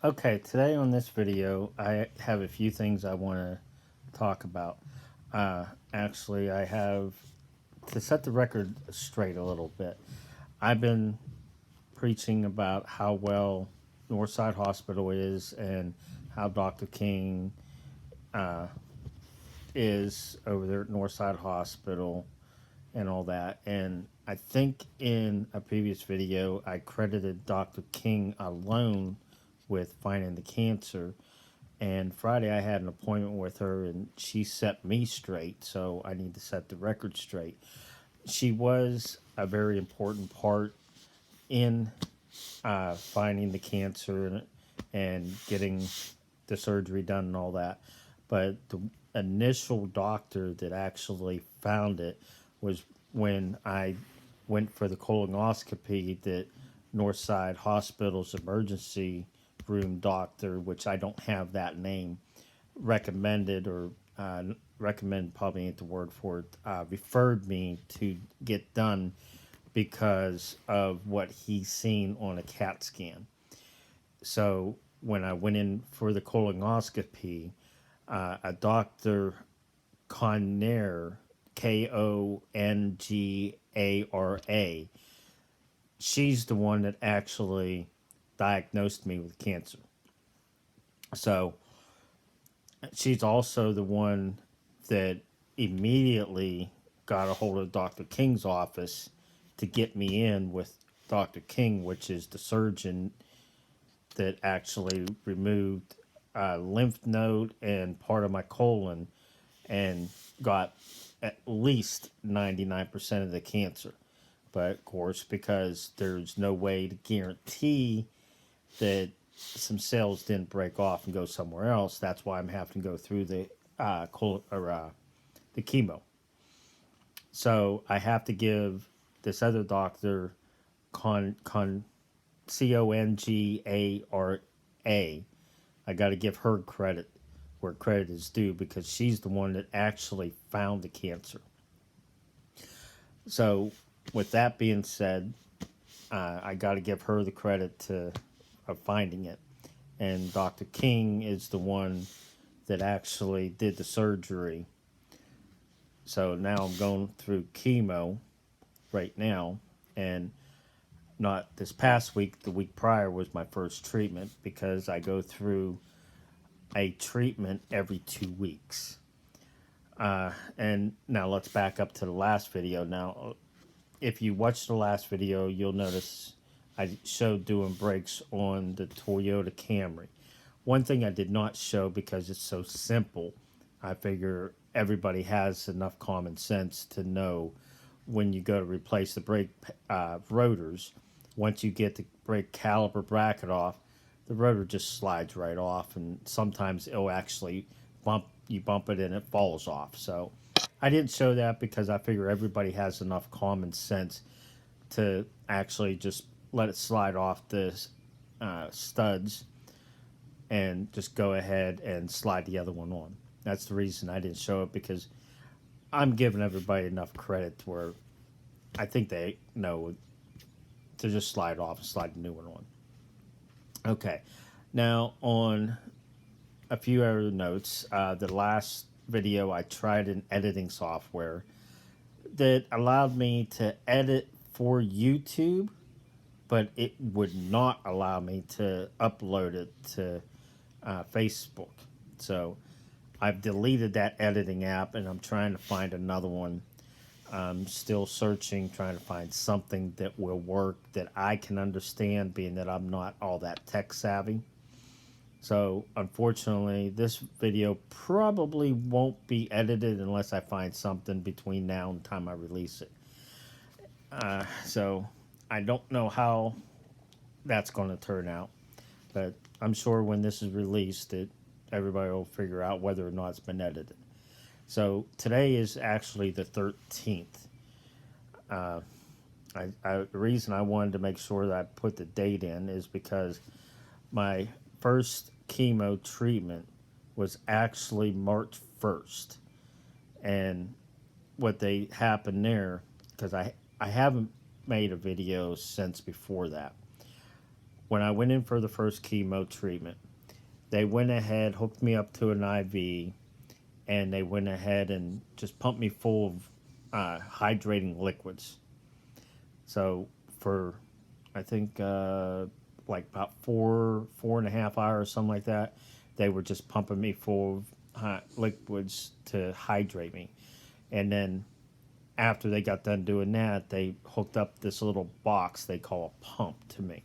Okay, today on this video, I have a few things I want to talk about. Actually, I have to set the record straight a little bit. I've been preaching about how well Northside Hospital is and how Dr. King uh, is over there at Northside Hospital and all that. And I think in a previous video, I credited Dr. King alone with finding the cancer. And Friday, I had an appointment with her, and she set me straight. So I need to set the record straight. She was a very important part in finding the cancer and getting the surgery done and all that. But the initial doctor that actually found it was when I went for the colonoscopy that Northside Hospital's emergency room doctor, which I don't have that name, recommended or recommend probably ain't the word for it, referred me to get done because of what he's seen on a CAT scan. So when I went in for the colonoscopy, a Dr. Conner, Kongara, she's the one that actually diagnosed me with cancer. So she's also the one that immediately got a hold of Dr. King's office to get me in with Dr. King, which is the surgeon that actually removed a lymph node and part of my colon and got at least 99% of the cancer. But of course, because there's no way to guarantee that some cells didn't break off and go somewhere else, that's why I'm having to go through the chemo. So I have to give this other doctor Congara. I got to give her credit where credit is due because she's the one that actually found the cancer. So, with that being said, I got to give her the credit of finding it. And Dr. King is the one that actually did the surgery. So now I'm going through chemo right now, and not this past week, the week prior was my first treatment because I go through a treatment every 2 weeks. And now let's back up to the last video. Now, if you watch the last video, you'll notice I showed doing brakes on the Toyota Camry. One thing I did not show because it's so simple, I figure everybody has enough common sense to know when you go to replace the brake rotors, once you get the brake caliper bracket off, the rotor just slides right off, and sometimes it'll actually bump it and it falls off. So I didn't show that because I figure everybody has enough common sense to actually just let it slide off the studs and just go ahead and slide the other one on. That's the reason I didn't show it, because I'm giving everybody enough credit to where I think they know to just slide off and slide the new one on. Okay, now on a few other notes, the last video I tried an editing software that allowed me to edit for YouTube, but it would not allow me to upload it to Facebook. So I've deleted that editing app and I'm trying to find another one. I'm still searching, trying to find something that will work that I can understand, being that I'm not all that tech savvy. So unfortunately, this video probably won't be edited unless I find something between now and the time I release it. So I don't know how that's going to turn out, but I'm sure when this is released, everybody will figure out whether or not it's been edited. So today is actually the 13th. The reason I wanted to make sure that I put the date in is because my first chemo treatment was actually March 1st. And what they happened there, because I haven't made a video since before that. when I went in for the first chemo treatment, they went ahead, hooked me up to an IV, and they went ahead and just pumped me full of hydrating liquids. So for, I think, like about 4.5 hours, something like that, they were just pumping me full of liquids to hydrate me. And then after they got done doing that, they hooked up this little box they call a pump to me.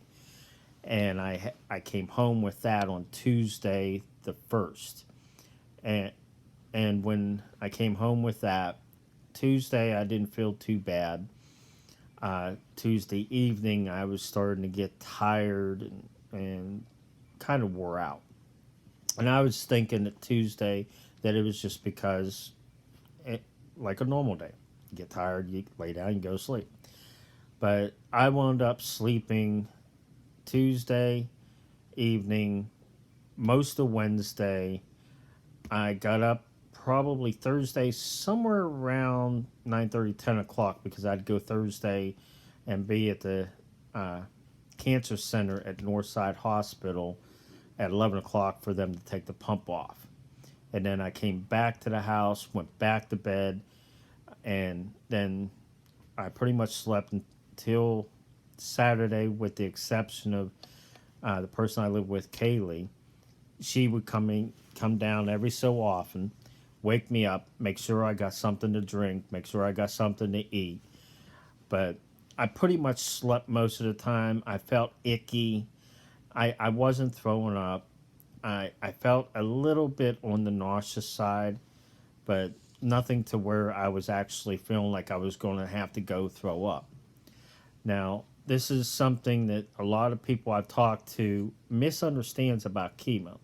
And I came home with that on Tuesday the 1st. And when I came home with that, Tuesday I didn't feel too bad. Tuesday evening I was starting to get tired and kind of wore out. And I was thinking that Tuesday that it was just because, it, like a normal day, you get tired, you lay down, you go to sleep. But I wound up sleeping Tuesday evening, most of Wednesday. I got up probably Thursday, somewhere around 9:30, 10 o'clock, because I'd go Thursday and be at the uh, cancer center at Northside Hospital at 11 o'clock for them to take the pump off. And then I came back to the house, went back to bed, and then I pretty much slept until Saturday, with the exception of the person I live with, Kaylee. She would come down every so often, wake me up, make sure I got something to drink, make sure I got something to eat. But I pretty much slept most of the time. I felt icky. I wasn't throwing up. I felt a little bit on the nauseous side, but nothing to where I was actually feeling like I was going to have to go throw up. Now, this is something that a lot of people I've talked to misunderstands about chemo.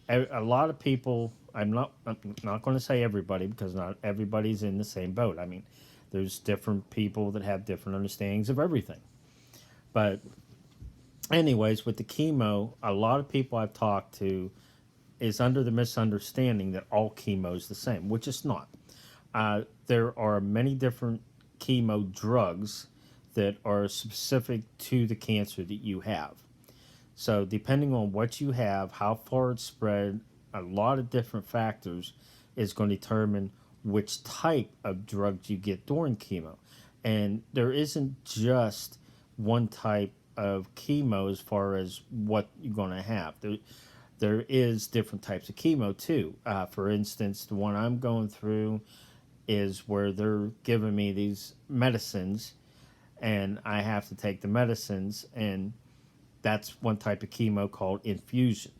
A lot of people, I'm not going to say everybody, because not everybody's in the same boat. I mean, there's different people that have different understandings of everything. But anyways, with the chemo, a lot of people I've talked to is under the misunderstanding that all chemo is the same, which it's not. There are many different chemo drugs that are specific to the cancer that you have. So depending on what you have, how far it's spread, a lot of different factors is going to determine which type of drugs you get during chemo. And there isn't just one type of chemo as far as what you're going to have. There is different types of chemo too. For instance, the one I'm going through is where they're giving me these medicines, and I have to take the medicines, and that's one type of chemo called infusion.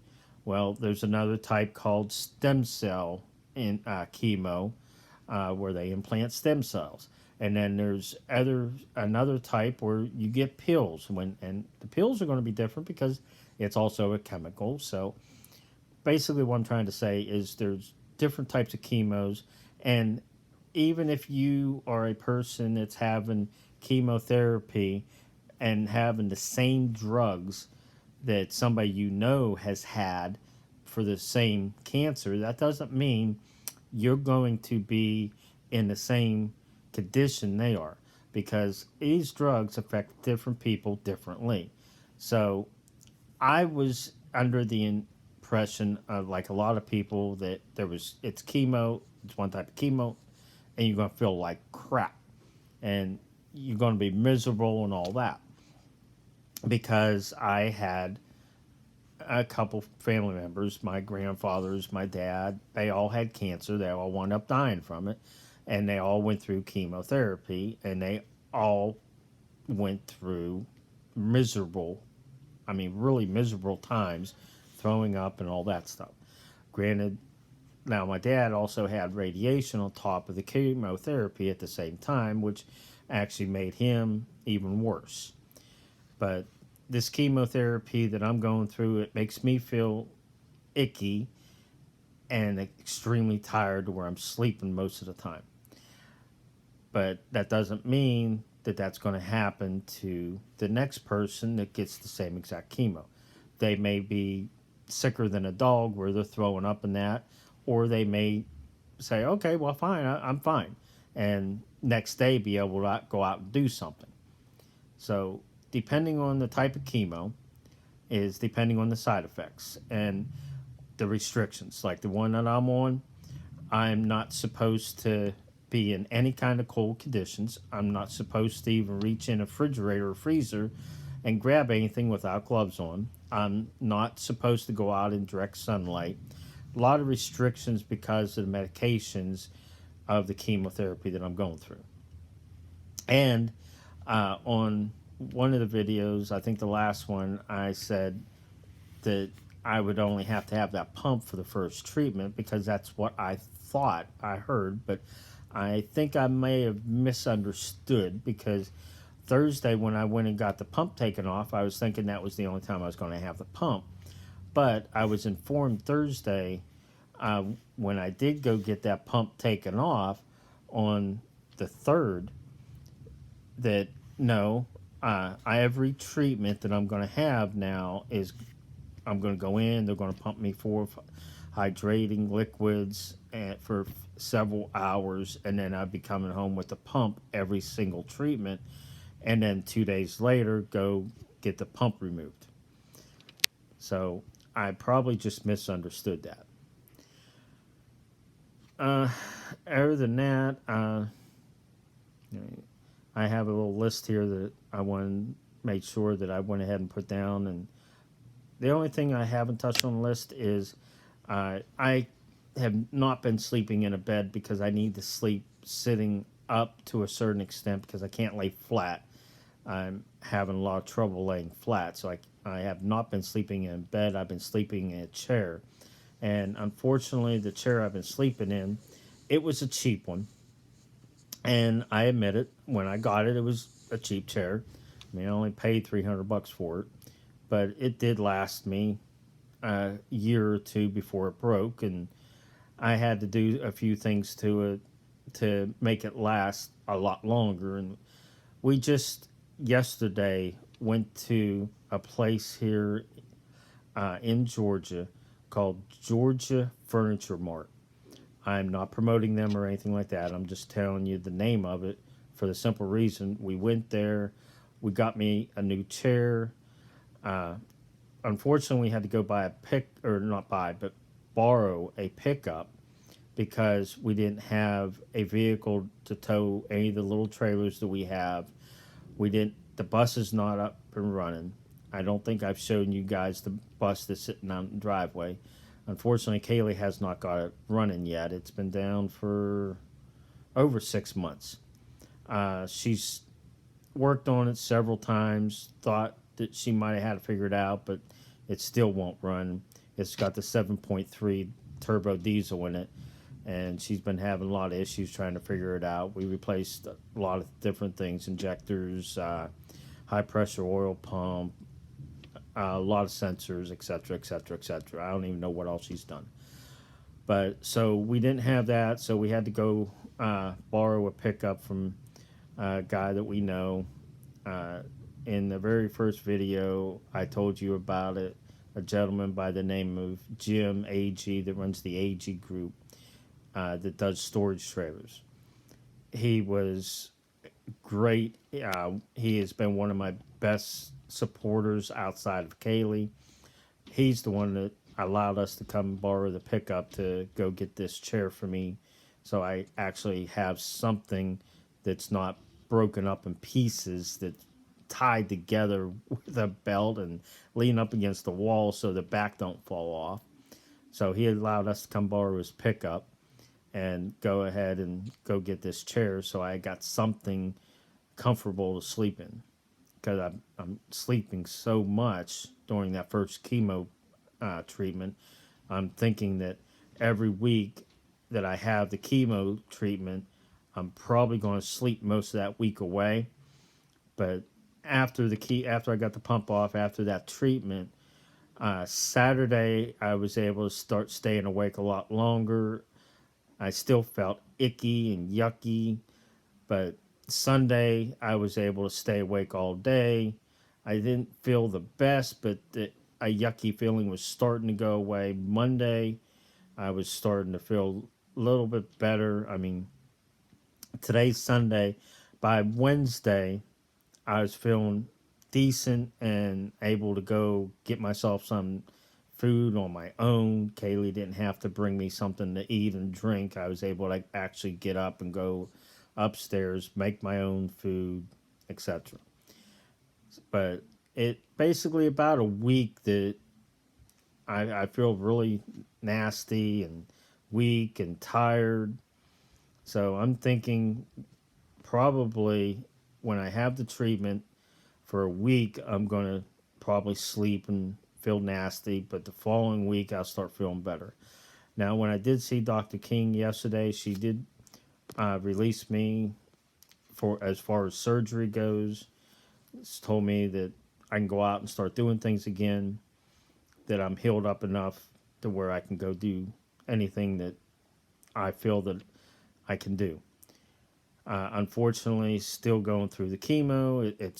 Well, there's another type called stem cell chemo, where they implant stem cells. And then there's another type where you get pills, and the pills are going to be different because it's also a chemical. So basically what I'm trying to say is there's different types of chemos, and even if you are a person that's having chemotherapy and having the same drugs that somebody you know has had for the same cancer, that doesn't mean you're going to be in the same condition they are, because these drugs affect different people differently. So I was under the impression of, like a lot of people, that it's chemo, it's one type of chemo, and you're going to feel like crap, and you're going to be miserable and all that. Because I had a couple family members, my grandfathers, my dad, they all had cancer. They all wound up dying from it, and they all went through chemotherapy, and they all went through miserable, I mean, really miserable times, throwing up and all that stuff. Granted, now my dad also had radiation on top of the chemotherapy at the same time, which actually made him even worse. But this chemotherapy that I'm going through, it makes me feel icky and extremely tired to where I'm sleeping most of the time. But that doesn't mean that that's going to happen to the next person that gets the same exact chemo. They may be sicker than a dog where they're throwing up in that, or they may say, okay, well, fine, I'm fine, and next day be able to go out and do something. So depending on the type of chemo, is depending on the side effects and the restrictions. Like the one that I'm on, I'm not supposed to be in any kind of cold conditions. I'm not supposed to even reach in a refrigerator or freezer and grab anything without gloves on. I'm not supposed to go out in direct sunlight. A lot of restrictions because of the medications of the chemotherapy that I'm going through. And on one of the videos, I think the last one, I said that I would only have to have that pump for the first treatment because that's what I thought I heard. But I think I may have misunderstood because Thursday, when I went and got the pump taken off, I was thinking that was the only time I was going to have the pump. But I was informed Thursday uh, when I did go get that pump taken off on the 3rd that no, every treatment that I'm going to have now is I'm going to go in, they're going to pump me for hydrating liquids for several hours, and then I'd be coming home with the pump every single treatment, and then 2 days later, go get the pump removed. So I probably just misunderstood that. Uh, Other than that, I have a little list here that I want to make sure that I went ahead and put down. And the only thing I haven't touched on the list is I have not been sleeping in a bed because I need to sleep sitting up to a certain extent because I can't lay flat. I'm having a lot of trouble laying flat. So I have not been sleeping in bed. I've been sleeping in a chair. And unfortunately, the chair I've been sleeping in, it was a cheap one. And I admit it, when I got it, it was a cheap chair. I mean, I only paid $300 for it, but it did last me a year or two before it broke, and I had to do a few things to it to make it last a lot longer. And we just yesterday went to a place here in Georgia called Georgia Furniture Mart. I'm not promoting them or anything like that. I'm just telling you the name of it for the simple reason we went there. We got me a new chair. Uh, Unfortunately, we had to go buy a or not buy, but borrow a pickup because we didn't have a vehicle to tow any of the little trailers that we have. We didn't. The bus is not up and running. I don't think I've shown you guys the bus that's sitting on the driveway. Unfortunately, Kaylee has not got it running yet. It's been down for over 6 months. She's worked on it several times, thought that she might have had it figured out, but it still won't run. It's got the 7.3 turbo diesel in it, and she's been having a lot of issues trying to figure it out. We replaced a lot of different things, injectors, high pressure oil pump, a lot of sensors, etc., etc., etc. I don't even know what all she's done. But so we didn't have that, so we had to go borrow a pickup from a guy that we know. Uh, in the very first video, I told you about it. A gentleman by the name of Jim AG that runs the AG group that does storage trailers. He was great. He has been one of my best supporters outside of Kaylee. He's the one that allowed us to come borrow the pickup to go get this chair for me. So I actually have something that's not broken up in pieces, that's tied together with a belt and leaning up against the wall so the back don't fall off. So he allowed us to come borrow his pickup and go ahead and go get this chair so I got something comfortable to sleep in because I'm sleeping so much during that first chemo treatment. I'm thinking that every week that I have the chemo treatment, I'm probably going to sleep most of that week away. But after I got the pump off after that treatment, Saturday I was able to start staying awake a lot longer. I still felt icky and yucky, but Sunday I was able to stay awake all day. I didn't feel the best, but a yucky feeling was starting to go away. Monday I was starting to feel a little bit better. I mean, today's Sunday. By Wednesday, I was feeling decent and able to go get myself some food on my own. Kaylee didn't have to bring me something to eat and drink. I was able to actually get up and go upstairs, make my own food, etc. But it basically about a week that I feel really nasty and weak and tired. So I'm thinking probably when I have the treatment for a week, I'm going to probably sleep and feel nasty, but the following week I'll start feeling better. Now, when I did see Dr. King yesterday, she did release me for as far as surgery goes. She told me that I can go out and start doing things again, that I'm healed up enough to where I can go do anything that I feel that I can do. Unfortunately, still going through the chemo, it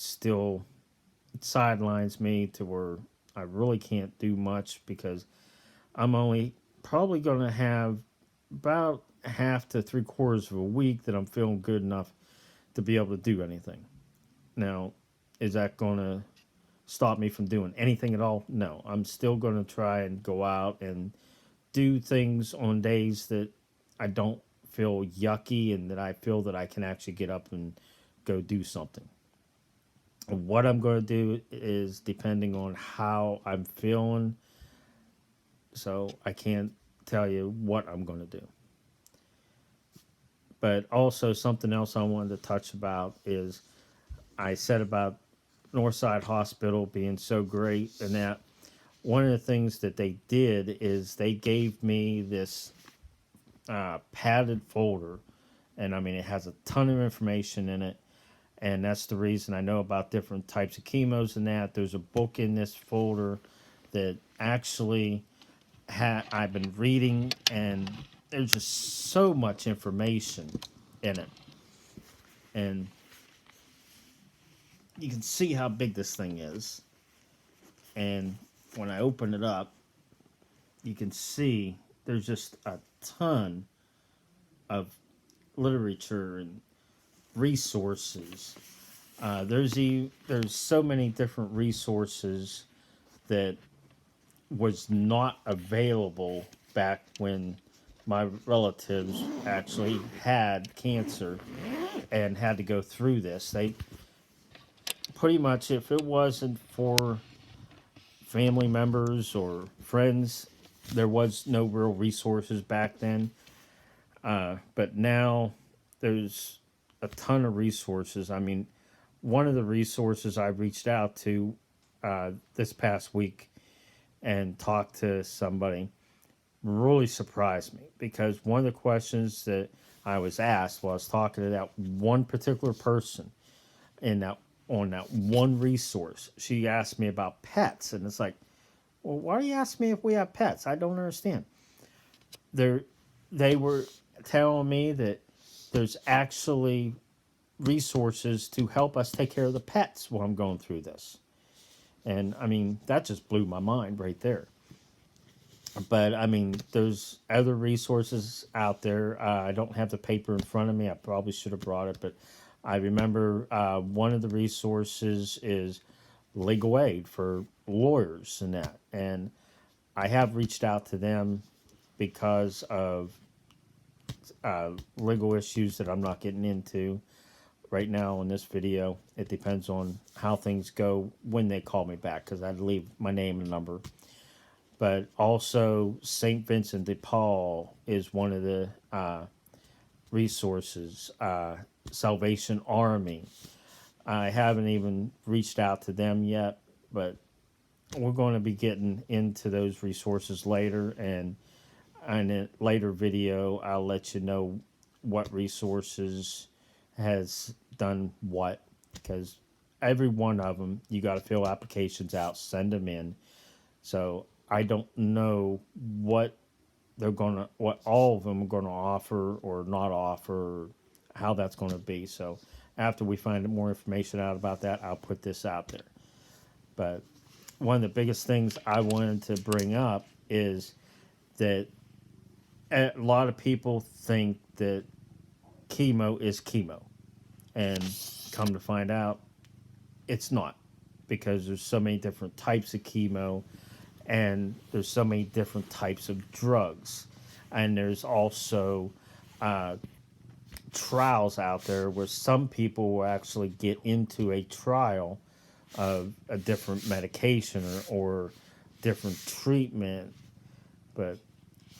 sidelines me to where I really can't do much because I'm only probably going to have about half to three quarters of a week that I'm feeling good enough to be able to do anything. Now, is that going to stop me from doing anything at all? No, I'm still going to try and go out and do things on days that I don't feel yucky and that I feel that I can actually get up and go do something. What I'm going to do is depending on how I'm feeling, so I can't tell you what I'm going to do. But also something else I wanted to touch about is I said about Northside Hospital being so great, and that one of the things that they did is they gave me this padded folder, and I mean it has a ton of information in it, and that's the reason I know about different types of chemos and that. There's a book in this folder that actually I've been reading, and there's just so much information in it, and you can see how big this thing is. And when I open it up, you can see there's just a ton of literature and resources. There's so many different resources that was not available back when my relatives actually had cancer and had to go through this. They pretty much, if it wasn't for family members or friends, there was no real resources back then. But now there's a ton of resources. I mean, one of the resources I reached out to this past week and talked to somebody really surprised me, because one of the questions that I was asked while I was talking to that one particular person in that on that one resource, she asked me about pets, and it's like, well, why do you ask me if we have pets? I don't understand. They were telling me that there's actually resources to help us take care of the pets while I'm going through this. And I mean, that just blew my mind right there. But I mean, there's other resources out there. I don't have the paper in front of me. I probably should have brought it, but I remember one of the resources is legal aid for lawyers and that. And I have reached out to them because of legal issues that I'm not getting into right now in this video. It depends on how things go when they call me back, because I'd leave my name and number. But also, St. Vincent de Paul is one of the resources. Salvation Army. I haven't even reached out to them yet, but we're going to be getting into those resources later. And in a later video, I'll let you know what resources has done what, because every one of them, you got to fill applications out, send them in. So I don't know what what all of them are gonna offer or not offer, or how that's going to be. So after we find more information out about that, I'll put this out there. But one of the biggest things I wanted to bring up is that a lot of people think that chemo is chemo, and come to find out, it's not. because there's so many different types of chemo, and there's so many different types of drugs, and there's also uh, trials out there where some people will actually get into a trial of a different medication or different treatment. But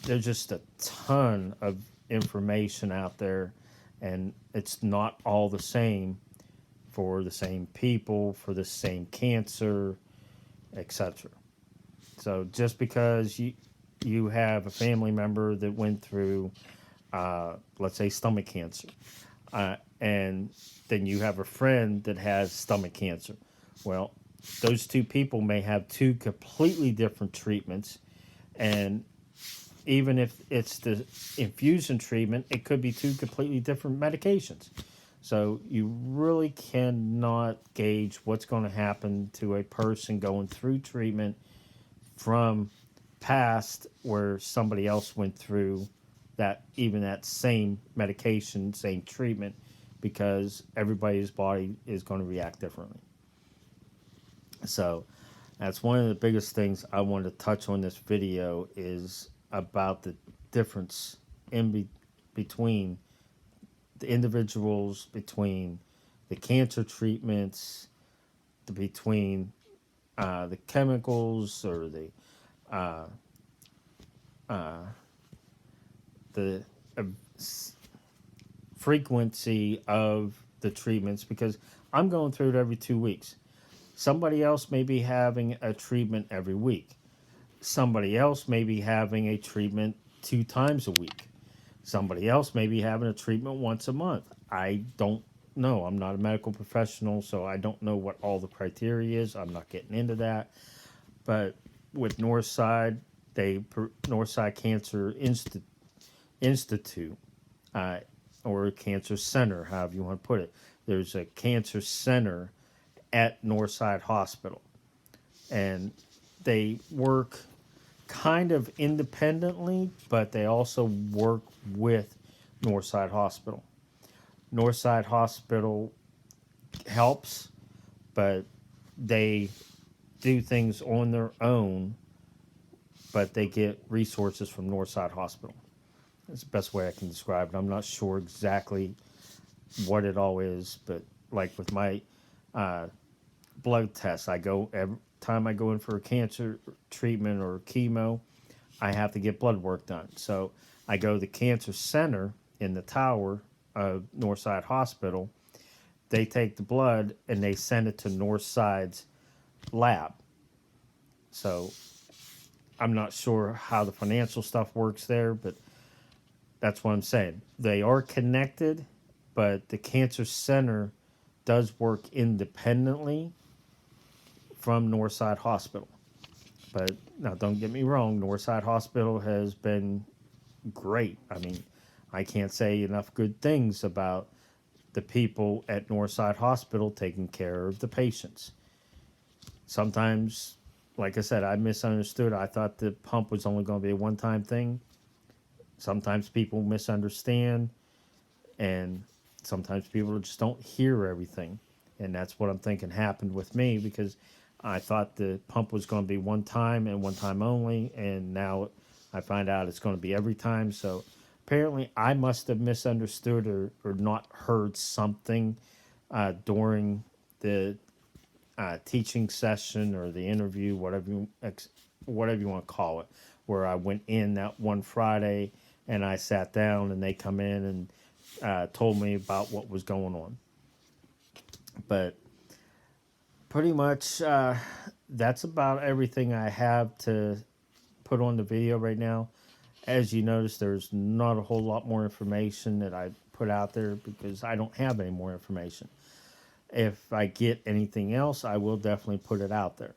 there's just a ton of information out there, and it's not all the same for the same people, for the same cancer, etc. So just because you have a family member that went through, let's say, stomach cancer, and then you have a friend that has stomach cancer. Well, those two people may have two completely different treatments, and even if it's the infusion treatment, it could be two completely different medications. So you really cannot gauge what's going to happen to a person going through treatment from past where somebody else went through that, even that same medication, same treatment, because everybody's body is going to react differently. So that's one of the biggest things I wanted to touch on this video, is about the difference between the individuals, between the cancer treatments, between the chemicals, or uh, uh, the frequency of the treatments, because I'm going through it every 2 weeks. Somebody else may be having a treatment every week. Somebody else may be having a treatment 2 times a week. Somebody else may be having a treatment once a month. I don't know. I'm not a medical professional, so I don't know what all the criteria is. I'm not getting into that. But with Northside, Northside Cancer Institute, or Cancer Center, however you want to put it. There's a cancer center at Northside Hospital, and they work kind of independently, but they also work with Northside Hospital. Northside Hospital helps, but they do things on their own, but they get resources from Northside Hospital. That's the best way I can describe it. I'm not sure exactly what it all is, but like with my blood tests, every time I go in for a cancer treatment or chemo, I have to get blood work done. So I go to the cancer center in the tower of Northside Hospital. They take the blood and they send it to Northside's lab. So I'm not sure how the financial stuff works there, but that's what I'm saying. They are connected, but the cancer center does work independently from Northside Hospital. But now, don't get me wrong, Northside Hospital has been great. I mean, I can't say enough good things about the people at Northside Hospital taking care of the patients. Sometimes, like I said, I misunderstood. I thought the pump was only going to be a one-time thing. Sometimes people misunderstand, and sometimes people just don't hear everything. And that's what I'm thinking happened with me, because I thought the pump was going to be one time and one time only, and now I find out it's going to be every time. So apparently I must have misunderstood or not heard something during the teaching session or the interview, whatever you want to call it, where I went in that one Friday and I sat down and they come in and told me about what was going on. But pretty much that's about everything I have to put on the video right now. As you notice, there's not a whole lot more information that I put out there because I don't have any more information. If I get anything else, I will definitely put it out there.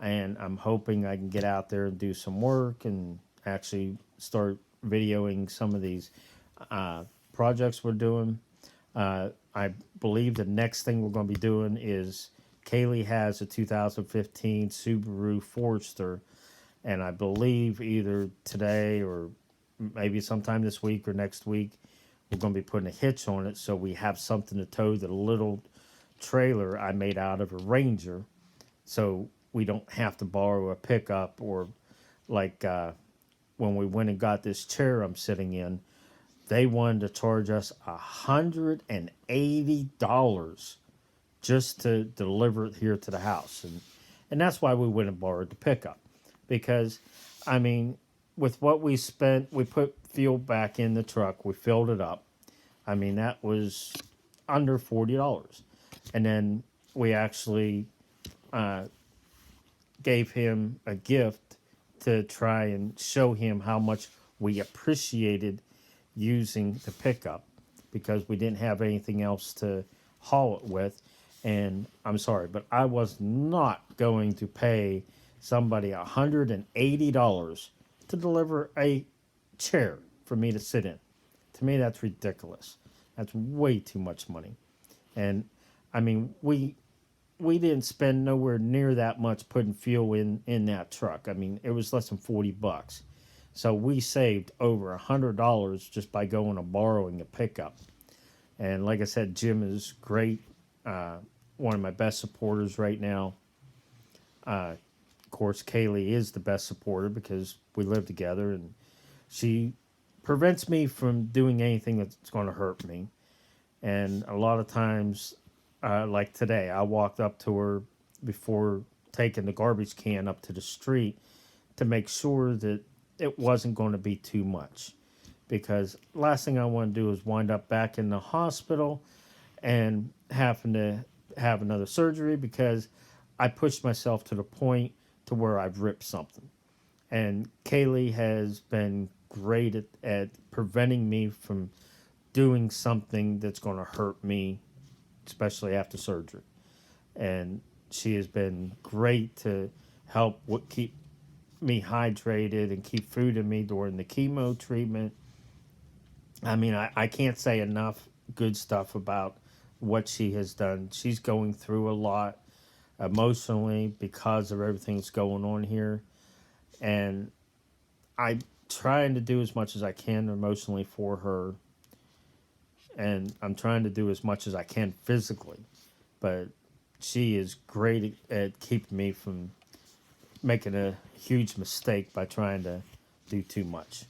And I'm hoping I can get out there and do some work and actually start videoing some of these projects we're doing. I believe the next thing we're going to be doing is Kaylee has a 2015 Subaru Forester, and I believe either today or maybe sometime this week or next week, we're going to be putting a hitch on it so we have something to tow the little trailer I made out of a Ranger. so we don't have to borrow a pickup, or like when we went and got this chair I'm sitting in, they wanted to charge us $180 just to deliver it here to the house, and that's why we went and borrowed the pickup, because I mean, with what we spent, we put fuel back in the truck, we filled it up. I mean, that was under $40, and then we actually uh, gave him a gift to try and show him how much we appreciated using the pickup, because we didn't have anything else to haul it with. And I'm sorry, but I was not going to pay somebody $180 to deliver a chair for me to sit in. To me, that's ridiculous. That's way too much money. And I mean, we didn't spend nowhere near that much putting fuel in that truck. I mean, it was less than $40. So we saved over $100 just by going and borrowing a pickup. And like I said, Jim is great. One of my best supporters right now. Of course, Kaylee is the best supporter because we live together, and she prevents me from doing anything that's going to hurt me. And a lot of times, like today, I walked up to her before taking the garbage can up to the street to make sure that it wasn't going to be too much. Because last thing I want to do is wind up back in the hospital and having to have another surgery because I pushed myself to the point to where I've ripped something. And Kaylee has been great at preventing me from doing something that's going to hurt me, especially after surgery. And she has been great to help keep me hydrated and keep food in me during the chemo treatment. I mean, I can't say enough good stuff about what she has done. She's going through a lot emotionally because of everything that's going on here. And I'm trying to do as much as I can emotionally for her. And I'm trying to do as much as I can physically. But she is great at keeping me from making a huge mistake by trying to do too much.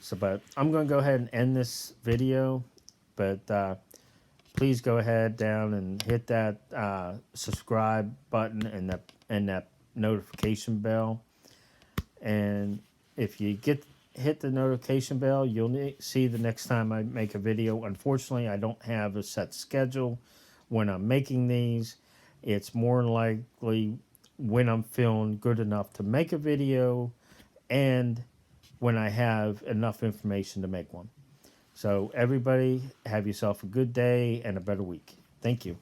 So, but I'm going to go ahead and end this video. But please go ahead down and hit that subscribe button and that notification bell. And if you hit the notification bell, you'll see the next time I make a video. Unfortunately, I don't have a set schedule when I'm making these. It's more than likely when I'm feeling good enough to make a video and when I have enough information to make one. So everybody, have yourself a good day and a better week. Thank you.